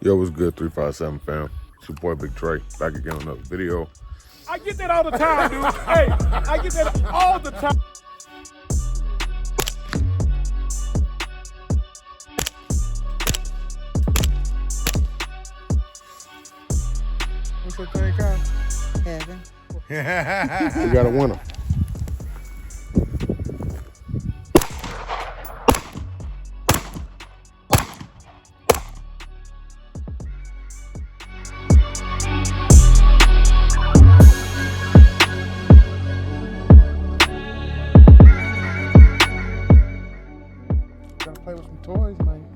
Yo, what's good, 357 fam? It's your boy Big Trey, back again on another video. I get that all the time, dude. Hey, I get that all the time. What's that thing called? Heaven. We got a winner. Gotta play with some toys, man.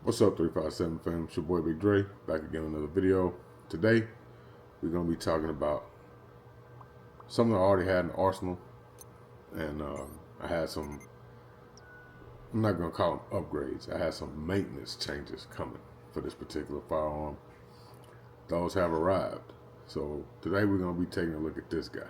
What's up, 357 fam? It's your boy Big Dre, back again on another video. Today, we're going to be talking about something I already had in the arsenal. And I had some, I'm not going to call them upgrades. I had some maintenance changes coming for this particular firearm. Those have arrived. So today we're going to be taking a look at this guy.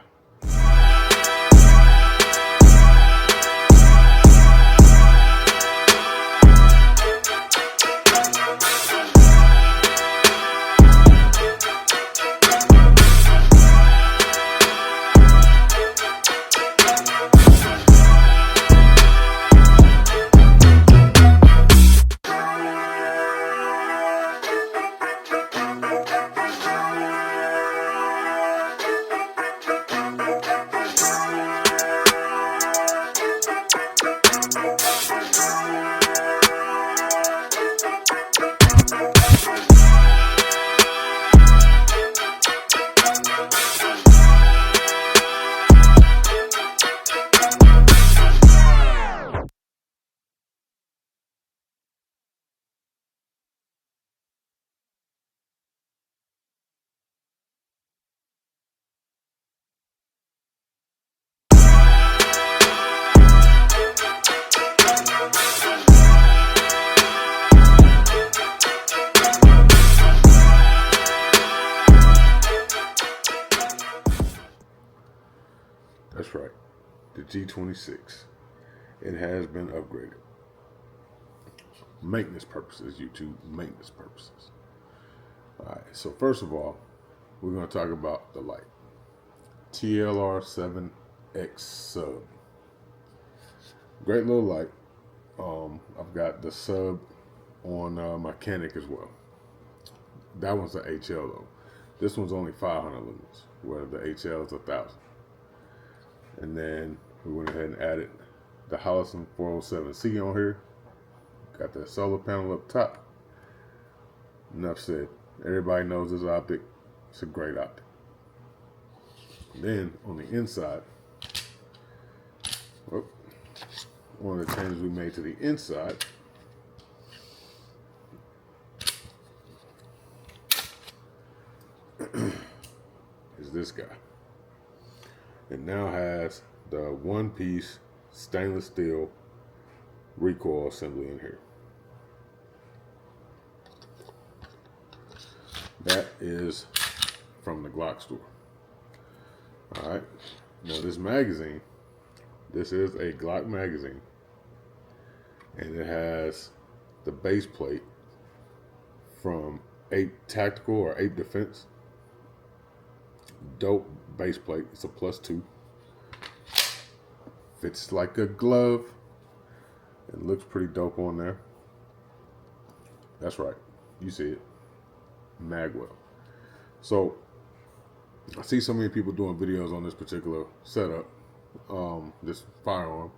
That's right, the G26. It has been upgraded. Maintenance purposes, YouTube, maintenance purposes. All right, so first of all, we're going to talk about the light. TLR7X sub. Great little light. I've got the sub on my Canic as well. That one's the HL though. This one's only 500 lumens, where the HL is 1,000. And then we went ahead and added the Holosun 407C on here. Got that solar panel up top. Enough said. Everybody knows this optic. It's a great optic. Then on the inside, one of the changes we made to the inside is this guy. It now has the one-piece stainless steel recoil assembly in here. That is from the Glock store. All right. Now this magazine, this is a Glock magazine, and it has the base plate from Ape Tactical or Ape Defense. Dope base plate. It's a +2. Fits like a glove. It looks pretty dope on there. That's right. You see it. Magwell. So I see so many people doing videos on this particular setup, this firearm,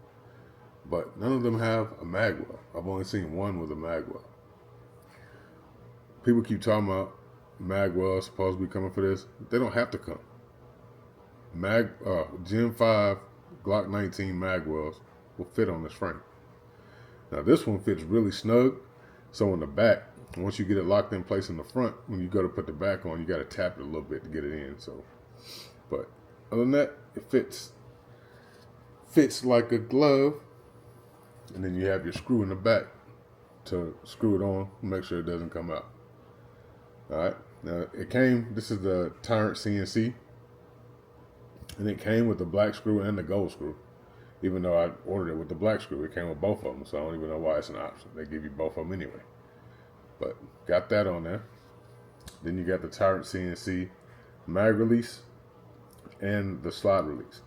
but none of them have a magwell. I've only seen one with a magwell. People keep talking about magwell supposed to be coming for this. They don't have to come. Gen 5 Glock 19 magwells will fit on this frame. Now this one fits really snug, so in the back, once you get it locked in place in the front, when you go to put the back on, you got to tap it a little bit to get it in. So, but other than that, it fits fits like a glove. And then you have your screw in the back to screw it on, make sure it doesn't come out. All right. Now this is the Tyrant CNC, and it came with the black screw and the gold screw. Even though I ordered it with the black screw, it came with both of them, so I don't even know why it's an option. They give you both of them anyway. But got that on there. Then you got the Tyrant CNC mag release and the slide release.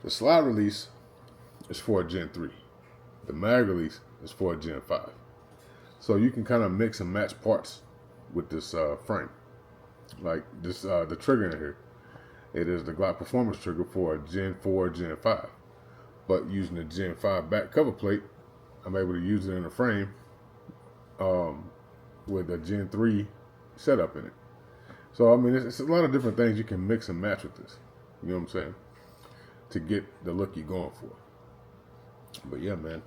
The slide release is for a Gen 3. The mag release is for a Gen 5. So you can kind of mix and match parts with this frame. Like this, the trigger in here, it is the Glock Performance trigger for a Gen 4, Gen 5. But using the Gen 5 back cover plate, I'm able to use it in a frame with a Gen 3 setup in it. So, I mean, it's a lot of different things you can mix and match with this. You know what I'm saying? To get the look you're going for. But yeah, man,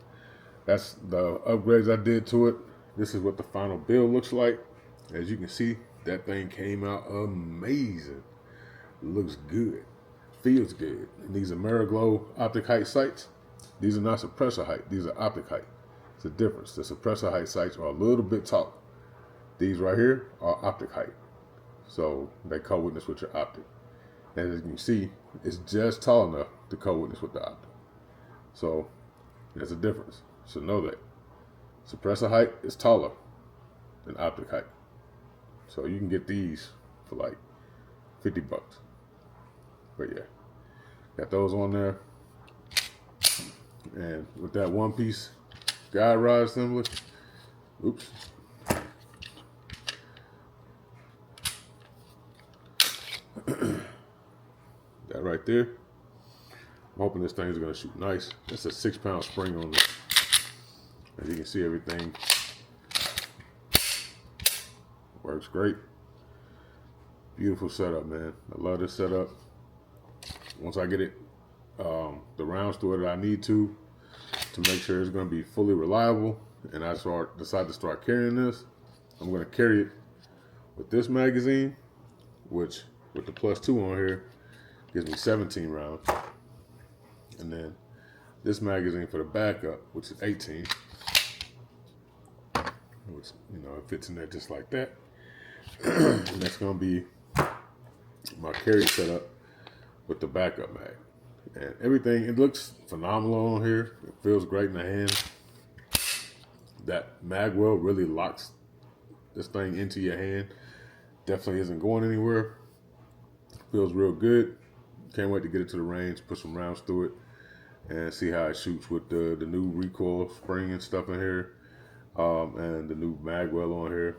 that's the upgrades I did to it. This is what the final build looks like. As you can see, that thing came out amazing. Looks good. Feels good. And these are Miraglow optic height sights. These are not suppressor height. These are optic height. It's a difference. The suppressor height sights are a little bit taller. These right here are optic height. So they co-witness with your optic. And as you can see, it's just tall enough to co-witness with the optic. So there's a difference. So know that. Suppressor height is taller than optic height. So you can get these for like $50. But yeah, got those on there. And with that one piece guide rod assembly, oops. That right there. I'm hoping this thing is going to shoot nice. It's a 6-pound spring on this. As you can see, everything works great. Beautiful setup, man. I love this setup. Once I get it, the rounds through it that I need to make sure it's going to be fully reliable, and I decide to start carrying this, I'm going to carry it with this magazine, which with the +2 on here gives me 17 rounds, and then this magazine for the backup, which is 18, which, you know, it fits in there just like that. And that's going to be my carry setup with the backup mag. And everything, it looks phenomenal on here. It feels great in the hand. That mag well really locks this thing into your hand. Definitely isn't going anywhere. Feels real good. Can't wait to get it to the range, put some rounds through it, and see how it shoots with the new recoil spring and stuff in here, and the new mag well on here.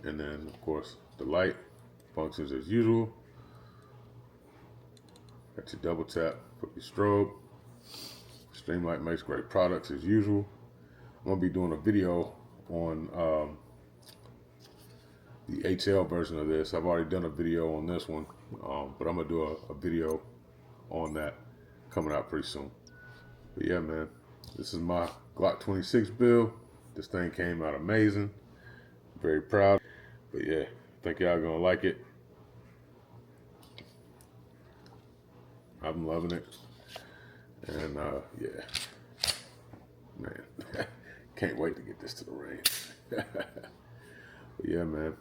And then, of course, the light functions as usual. Got your double tap, put your strobe. Streamlight makes great products as usual. I'm gonna be doing a video on the HL version of this. I've already done a video on this one, but I'm gonna do a video on that coming out pretty soon. But yeah, man, this is my Glock 26 build. This thing came out amazing. Very proud. But yeah, think y'all gonna like it. I'm loving it. And yeah, man, can't wait to get this to the range. But yeah, man,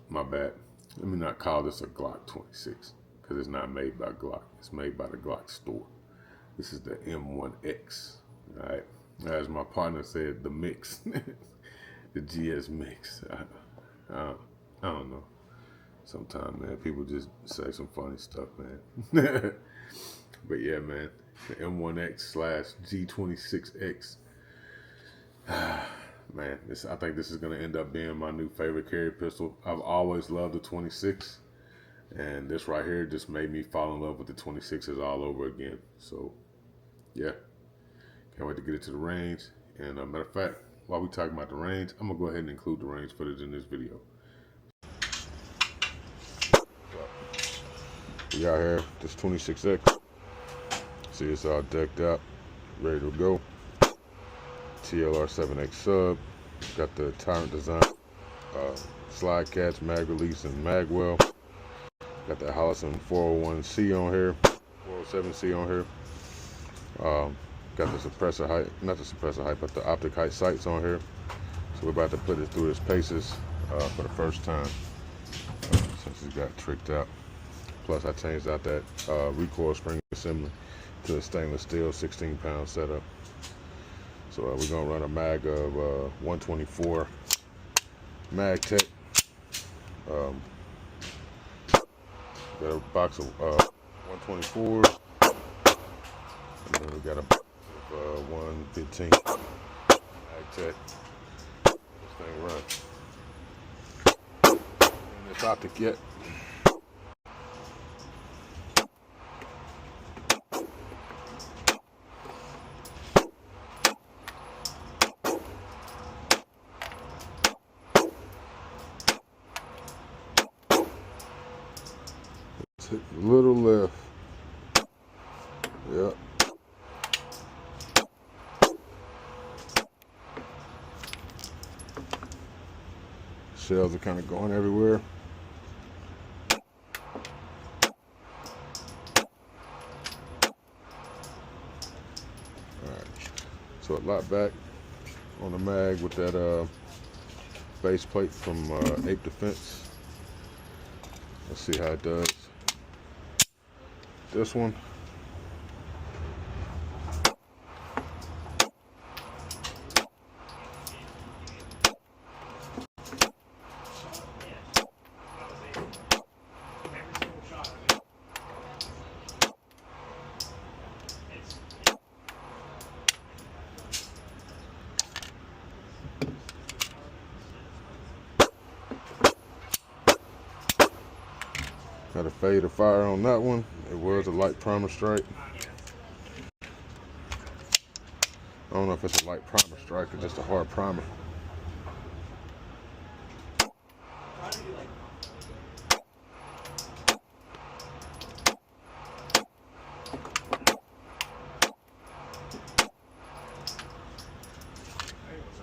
my bad. Let me not call this a Glock 26 because it's not made by Glock. It's made by the Glock store. This is the M1X. All right, as my partner said, the mix, the GS mix. I don't know. Sometimes, man, people just say some funny stuff, man. But yeah, man, the M1X/G26X. Man, I think this is gonna end up being my new favorite carry pistol. I've always loved the 26, and this right here just made me fall in love with the 26s all over again. So, yeah, can't wait to get it to the range. And matter of fact, while we talking about the range, I'm gonna go ahead and include the range footage in this video. We got here this 26X. See, it's all decked out, ready to go. TLR 7X sub. Got the Tyrant design, slide catch, mag release, and mag well. Got that Hollison 401C on here, 407C on here. Got the suppressor height, not the suppressor height, but the optic height sights on here. So we're about to put it through its paces for the first time since it got tricked out. Plus I changed out that recoil spring assembly to a stainless steel 16-pound setup. So we're gonna run a mag of 124 mag tech. Got a box of 124s, and then we got a box of 115 mag tech. This thing runs. And it's optic yet. Take a little left. Yep. Shells are kind of going everywhere. Alright. So it locked back on the mag with that base plate from Ape Defense. Let's see how it does. This one. Got a fade of fire on that one. It was a light primer strike. I don't know if it's a light primer strike or just a hard primer.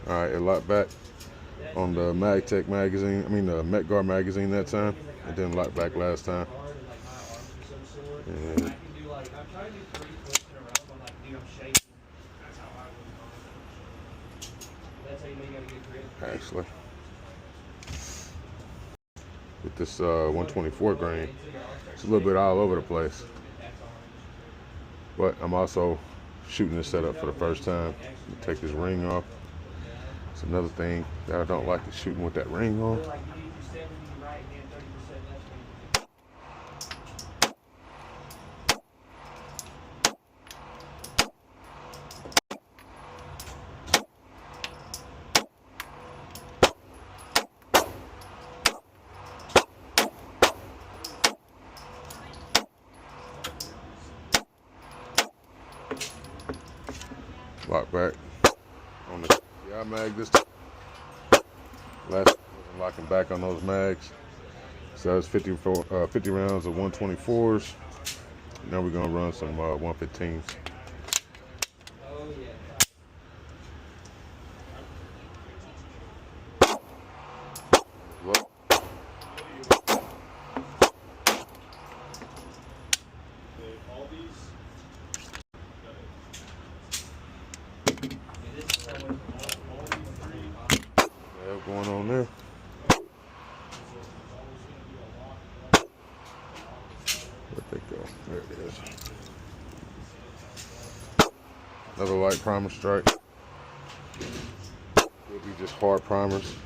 Alright, it locked back on the MagTech magazine, the MetGuard magazine that time. It didn't lock back last time. And actually, with this 124 grain, it's a little bit all over the place. But I'm also shooting this setup for the first time. Take this ring off. It's another thing that I don't like is shooting with that ring on. Lock back on the mag this time. Last wasn't locking back on those mags. So that's 50 rounds of 124s. Now we're gonna run some 115s. Going on there. Where'd they go? There it is. Another light primer strike. Will be just hard primers.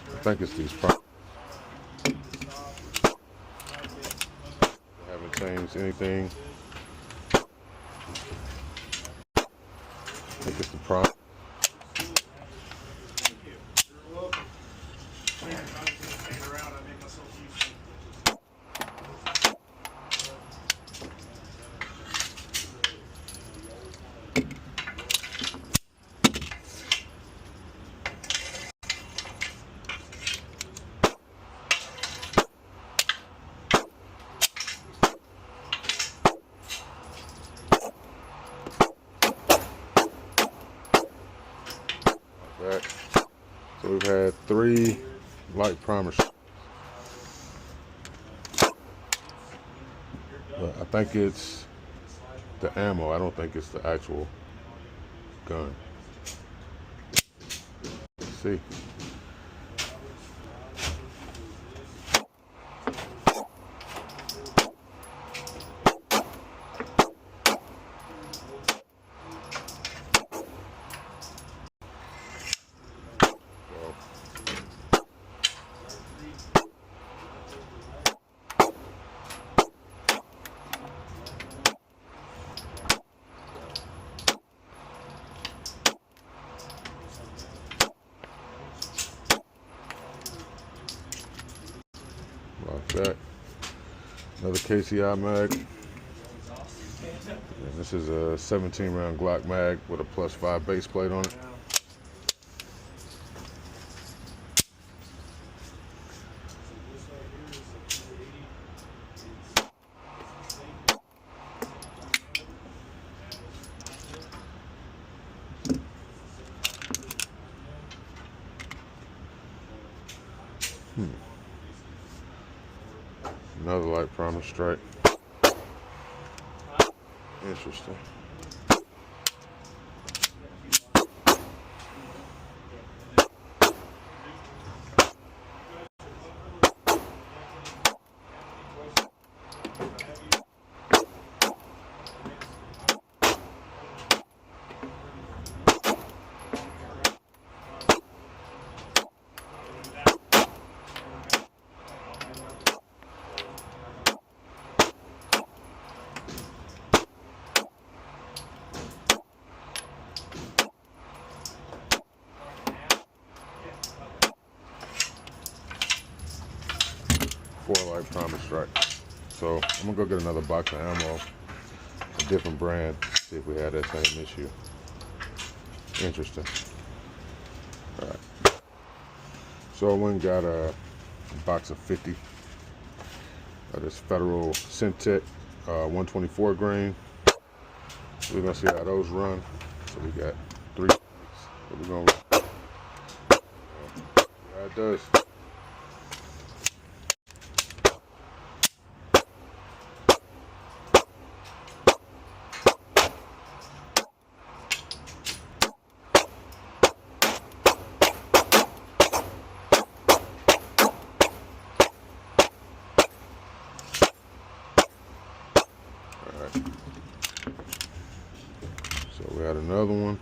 I think it's these primers. I haven't changed anything. I think it's the primer. Back. So we've had 3 light primers. But I think it's the ammo. I don't think it's the actual gun. Let's see. Like that. Another KCI mag. And this is a 17 round Glock mag with a +5 base plate on it. Another light primer strike. Interesting. Four light primer strike. So I'm gonna go get another box of ammo, a different brand, see if we had that same issue. Interesting. All right. So I went and got a box of 50 of this Federal Syntec 124 grain. We're gonna see how those run. So we got 3. So we're gonna see how it does. So we had another one.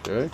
Okay.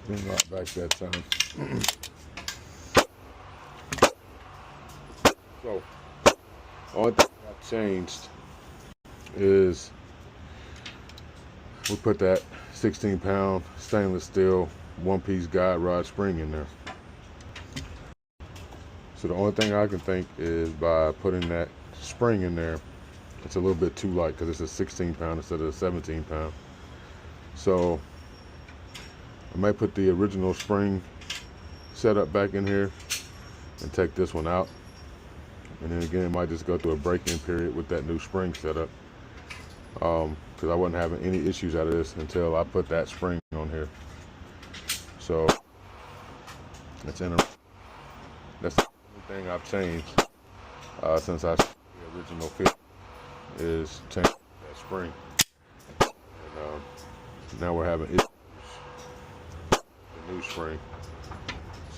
Didn't lock back that time. So, only thing I've changed is we put that 16-pound stainless steel one-piece guide rod spring in there. So the only thing I can think is by putting that spring in there, it's a little bit too light because it's a 16-pound instead of a 17-pound. So I might put the original spring setup back in here and take this one out. And then again, might just go through a break-in period with that new spring setup. Because I wasn't having any issues out of this until I put that spring on here. So that's the only thing I've changed since I started the original fit is change that spring. And now we're having issues with the new spring.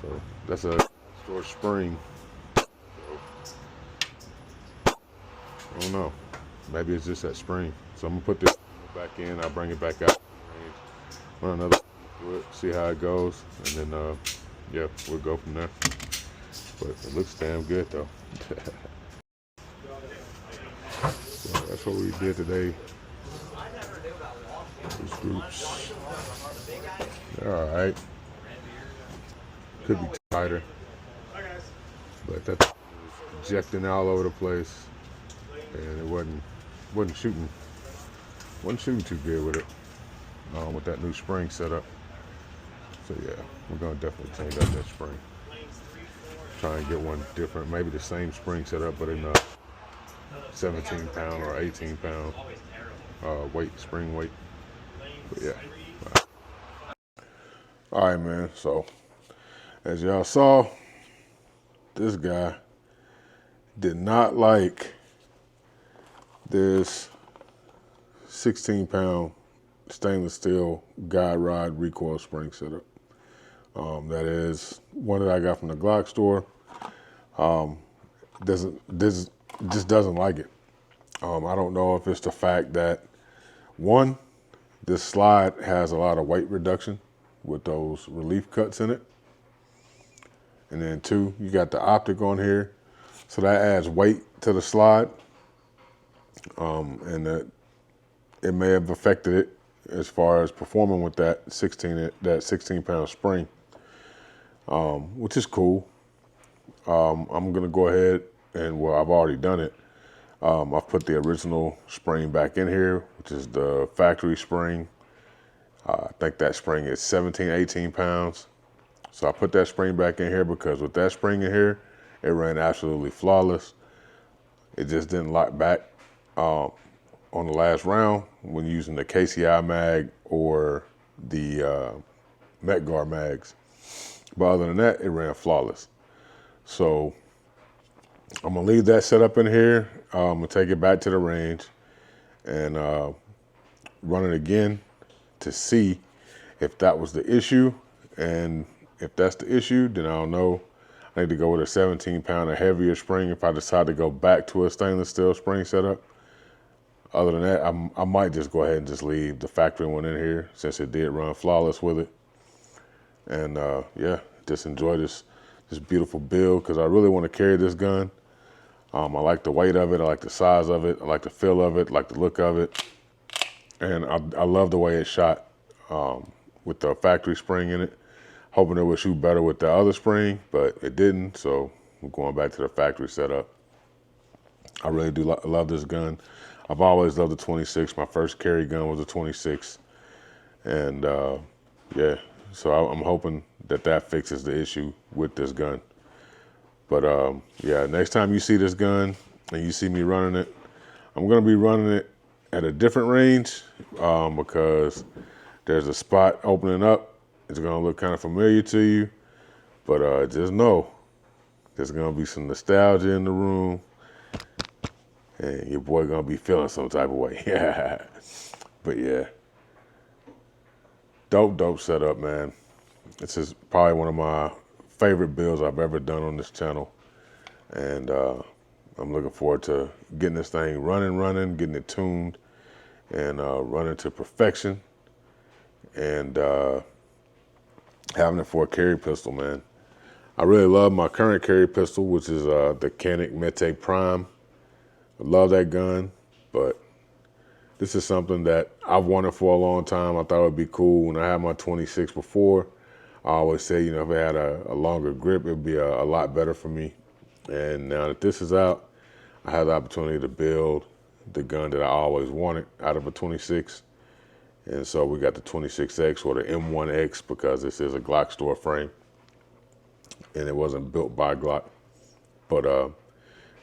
So that's a store spring. So, I don't know. Maybe it's just that spring. So I'm gonna put this back in. I'll bring it back out, run another through it, see how it goes, and then yeah, we'll go from there. But it looks damn good though. So that's what we did today. These groups, they're all right. Could be tighter, but that's ejecting all over the place, and it wasn't shooting too good with it, with that new spring setup. So yeah, we're gonna definitely change out that spring. Try and get one different, maybe the same spring setup, but in a 17-pound or 18-pound spring weight. But yeah. All right, man. So as y'all saw, this guy did not like this 16-pound stainless steel guide rod recoil spring setup. That is one that I got from the Glock store. Just doesn't like it. I don't know if it's the fact that, one, this slide has a lot of weight reduction with those relief cuts in it. And then two, you got the optic on here. So that adds weight to the slide. And that it may have affected it as far as performing with that 16-pound spring, which is cool. I'm gonna go ahead and, well, I've already done it. I've put the original spring back in here, which is the factory spring. I think that spring is 17, 18 pounds. So I put that spring back in here because with that spring in here, it ran absolutely flawless. It just didn't lock back on the last round when using the KCI mag or the MetGuard mags. But other than that, it ran flawless. So I'm gonna leave that set up in here. I'm gonna take it back to the range and run it again to see if that was the issue. And if that's the issue, then I don't know. I need to go with a 17-pound or heavier spring if I decide to go back to a stainless steel spring setup. Other than that, I might just go ahead and just leave the factory one in here since it did run flawless with it. And yeah, just enjoy this beautiful build because I really want to carry this gun. I like the weight of it. I like the size of it. I like the feel of it. I like the look of it. And I love the way it shot with the factory spring in it. Hoping it would shoot better with the other spring, but it didn't. So we're going back to the factory setup. I really do love this gun. I've always loved the 26. My first carry gun was a 26. And yeah, so I'm hoping that fixes the issue with this gun. But yeah, next time you see this gun and you see me running it, I'm gonna be running it at a different range because there's a spot opening up. It's gonna look kind of familiar to you, but just know there's gonna be some nostalgia in the room and your boy gonna be feeling some type of way. Yeah. But yeah, dope setup, man. This is probably one of my favorite builds I've ever done on this channel. And I'm looking forward to getting this thing running, getting it tuned and running to perfection. And having it for a carry pistol, man. I really love my current carry pistol, which is the Canik Medtech Prime. I love that gun, but this is something that I've wanted for a long time. I thought it would be cool. When I had my 26 before, I always say, you know, if it had a longer grip, it would be a lot better for me. And now that this is out, I have the opportunity to build the gun that I always wanted out of a 26. And so we got the 26X or the M1X because this is a Glock store frame. And it wasn't built by Glock. But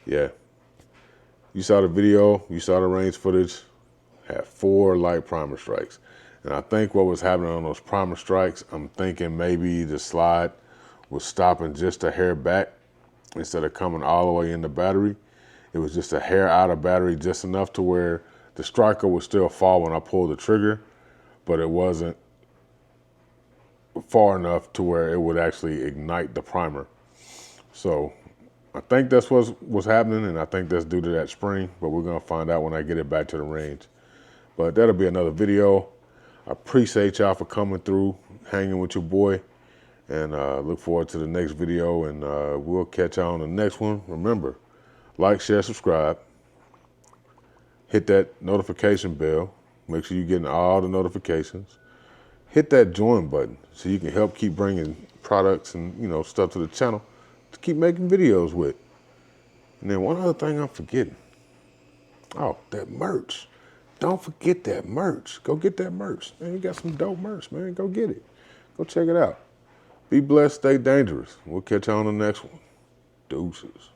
yeah, you saw the video, you saw the range footage, had 4 light primer strikes. And I think what was happening on those primer strikes, I'm thinking maybe the slide was stopping just a hair back instead of coming all the way in the battery. It was just a hair out of battery, just enough to where the striker would still fall when I pulled the trigger, but it wasn't far enough to where it would actually ignite the primer. So I think that's what was happening, and I think that's due to that spring, but we're gonna find out when I get it back to the range. But that'll be another video. I appreciate y'all for coming through, hanging with your boy, and look forward to the next video, and we'll catch y'all on the next one. Remember, like, share, subscribe, hit that notification bell, make sure you're getting all the notifications, hit that join button so you can help keep bringing products and, you know, stuff to the channel to keep making videos with. And then one other thing I'm forgetting. Oh, that merch. Don't forget that merch. Go get that merch. Man, you got some dope merch, man. Go get it. Go check it out. Be blessed, stay dangerous. We'll catch you on the next one. Deuces.